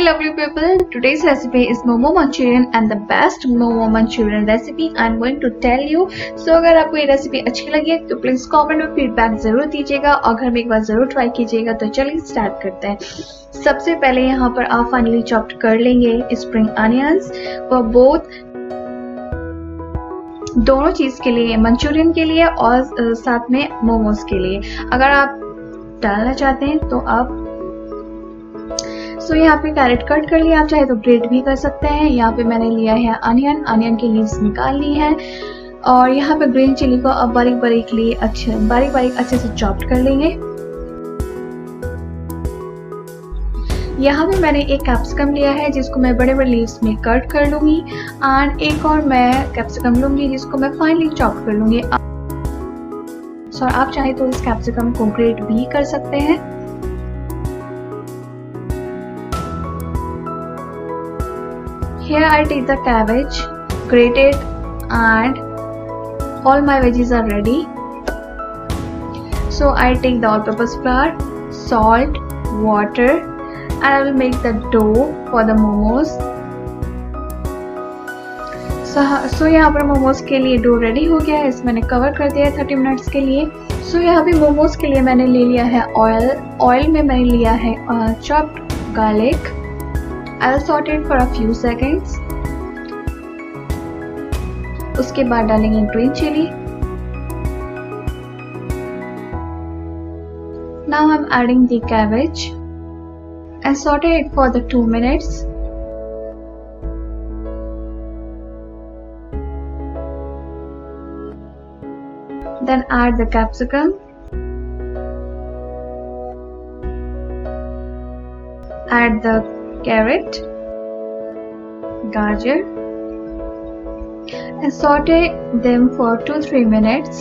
lovely people, today's recipe is momo manchurian and the best momo manchurian recipe I'm going to tell you. So अगर आपको ये recipe अच्छी लगी तो please comment में feedback जरूर दीजिएगा और घर में एक बार जरूर ट्राई कीजिएगा। तो चलिए स्टार्ट करते हैं। सबसे पहले यहाँ पर आप फाइनली चॉप्ड कर लेंगे स्प्रिंग अनियंस फॉर बोथ, दोनों चीज के लिए, मंचूरियन के लिए और साथ में मोमोज के लिए। अगर आप डालना चाहते हैं तो आप यहाँ पे कैरेट कट कर लिया, आप चाहे तो ग्रेट भी कर सकते हैं। यहाँ पे मैंने लिया है अनियन की लीव्स निकाल ली है और यहाँ पे ग्रीन चिली को अब बारीक बारीक अच्छे से चॉप्ड कर लेंगे। यहाँ पे मैंने एक कैप्सिकम लिया है जिसको मैं बड़े बड़े लीव्स में कट कर लूंगी एंड एक और मैं कैप्सिकम लूंगी जिसको मैं फाइनली चॉप कर लूंगी। और आप चाहे तो इस कैप्सिकम को ग्रेट भी कर सकते हैं। Here I take the cabbage, grated, and all my veggies are ready. So I take the all-purpose flour, salt, water, and I will make the dough for the momos. So यहाँ पर मोमोज के लिए dough ready हो गया है, इस मैंने cover कर दिया है 30 मिनट्स के लिए। So यहाँ पे मोमोज के लिए मैंने ले लिया है ऑयल में मैंने लिया है chopped garlic. I'll saute it for a few seconds. उसके बाद डालेंगे green chili. Now I'm adding the cabbage and saute it for the 2 minutes. Then add the capsicum. Add the carrot, gajar, and saute them for 2-3 minutes.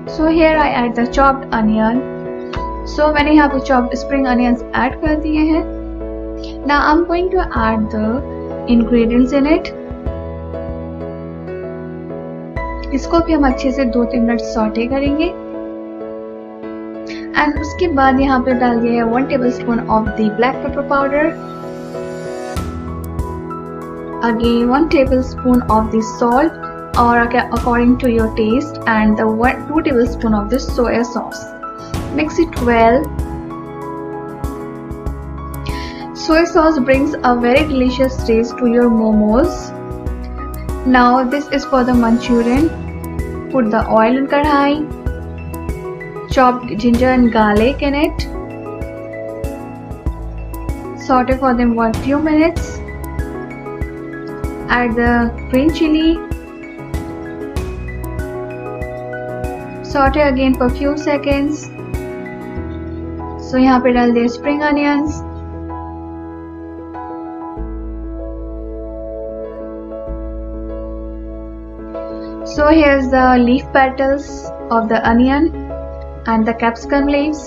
So here I add the chopped onion. So मैंने यहाँ पे chopped spring onions add कर दिए हैं. Now I'm going to add the ingredients in it. इसको भी हम अच्छे से 2-3 मिनट सॉटे करेंगे एंड उसके बाद यहाँ पे डाल दिया है 1 tablespoon of the black pepper powder, again 1 tablespoon of the salt और according to your taste and the 2 tablespoon of the soya sauce. Mix it well. Soy sauce brings a very delicious taste to your momos. Now this is for the manchurian. Put the oil in kadhai. Chopped ginger and garlic in it. Saute for them for a few minutes. Add the green chili. Saute again for a few seconds. So यहाँ पे डाल दिए spring onions. So here's the leaf petals of the onion and the capsicum leaves.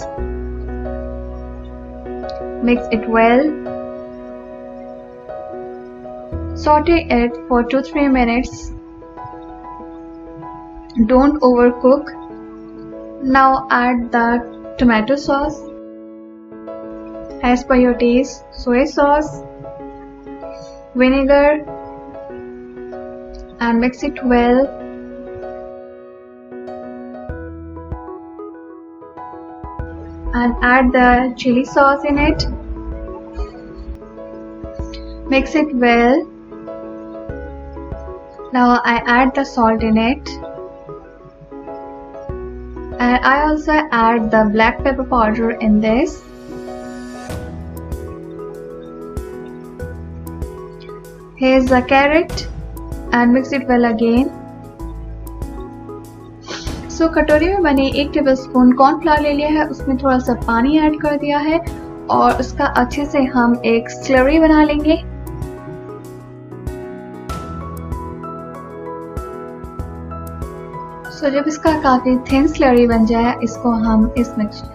Mix it well. Saute it for 2-3 minutes. Don't overcook. Now add the tomato sauce as per your taste, soy sauce, vinegar, and mix it well. And add the chili sauce in it. Mix it well. Now I add the salt in it. And I also add the black pepper powder in this. Here's the carrot and mix it well again. So कटोरी में मैंने 1 tablespoon cornflour ले लिया है, उसमें थोड़ा सा पानी ऐड कर दिया है और उसका अच्छे से हम एक स्लरी बना लेंगे। So जब इसका काफी थिन स्लरी बन जाए इसको हम इस mixture.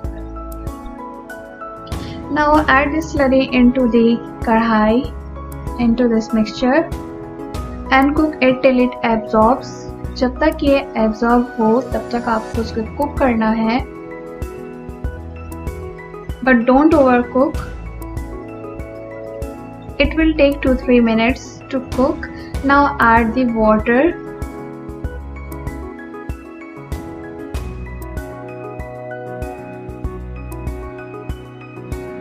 Now add this slurry into the kadhai, into this mixture and cook it till it absorbs. जब तक ये एब्जॉर्ब हो तब तक आपको उसको कुक करना है, but don't over cook. It will take 2-3 minutes to cook. Now add the water.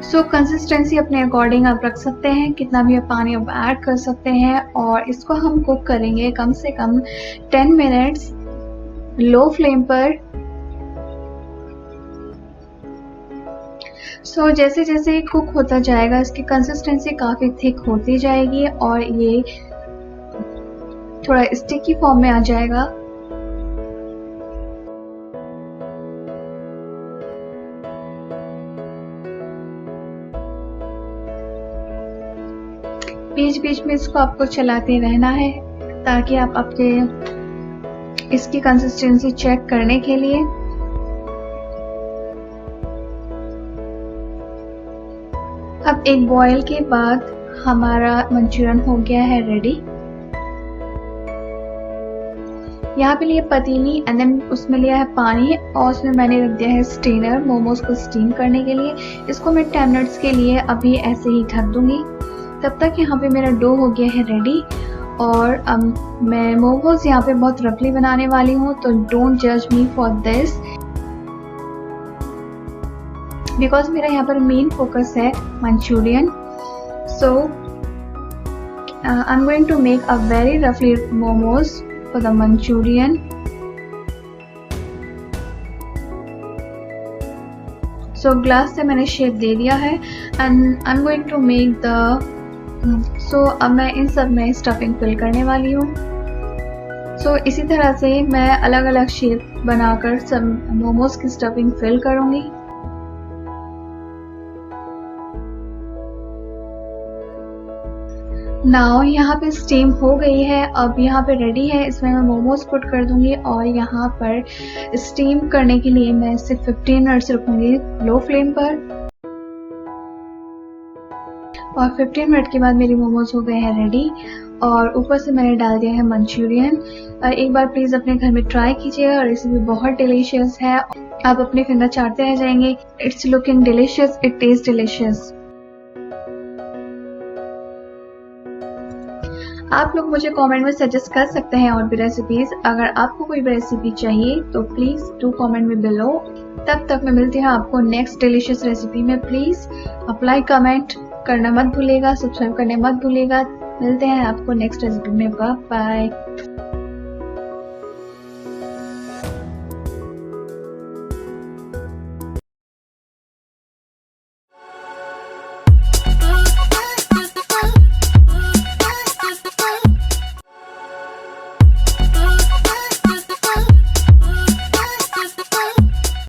So consistency अपने अकॉर्डिंग आप रख सकते हैं, कितना भी आप पानी आप ऐड कर सकते हैं. और इसको हम कुक करेंगे कम से कम 10 मिनट्स लो फ्लेम पर. सो जैसे जैसे ये कुक होता जाएगा इसकी कंसिस्टेंसी काफ़ी थिक होती जाएगी और ये थोड़ा स्टिकी फॉर्म में आ जाएगा. बीच बीच में इसको आपको चलाते रहना है ताकि आप अपने इसकी कंसिस्टेंसी चेक करने के लिए. अब एक बॉयल के बाद हमारा मंचूरियन हो गया है रेडी. यहाँ पे लिया पतीली एंड देन उसमें लिया है पानी और उसमें मैंने रख दिया है स्टीनर मोमोज को स्टीम करने के लिए. इसको मैं 10 मिनट्स के लिए अभी ऐसे ही ढक दूंगी. तब तक यहाँ पे मेरा डो हो गया है रेडी. और अब मैं मोमोज यहाँ पे बहुत रफली बनाने वाली हूँ, तो डोंट जज मी फॉर दिस बिकॉज मेरा यहाँ पर मेन फोकस है Manchurian. So I am going to make a very रफली momos for the Manchurian. So glass से मैंने शेप दे दिया है and I am going to make the so अब मैं इन सब में स्टफिंग फिल करने वाली हूँ. सो इसी तरह से मैं अलग अलग शेप बनाकर सब मोमोज की स्टफिंग फिल करूँगी. नाउ यहाँ पे स्टीम हो गई है, अब यहाँ पे रेडी है. इसमें मैं मोमोज पुट कर दूंगी और यहाँ पर स्टीम करने के लिए मैं सिर्फ 15 मिनट्स रखूंगी लो फ्लेम पर. और 15 मिनट के बाद मेरी मोमोज हो गए हैं रेडी. और ऊपर से मैंने डाल दिया है मंचूरियन. एक बार प्लीज अपने घर में ट्राई कीजिएगा, रेसिपी बहुत डिलीशियस है. आप अपने फिंगर चाटते रह जाएंगे. It's looking delicious, it taste delicious. आप लोग मुझे कमेंट में सजेस्ट कर सकते हैं और भी रेसिपीज. अगर आपको कोई भी रेसिपी चाहिए तो प्लीज डू कमेंट में बिलो. तब तक मैं मिलती हूँ आपको नेक्स्ट डिलीशियस रेसिपी में. प्लीज अप्लाई कमेंट करना मत भूलिएगा, सब्सक्राइब करना मत भूलिएगा. मिलते हैं आपको नेक्स्ट रेसिपी में. Bye bye.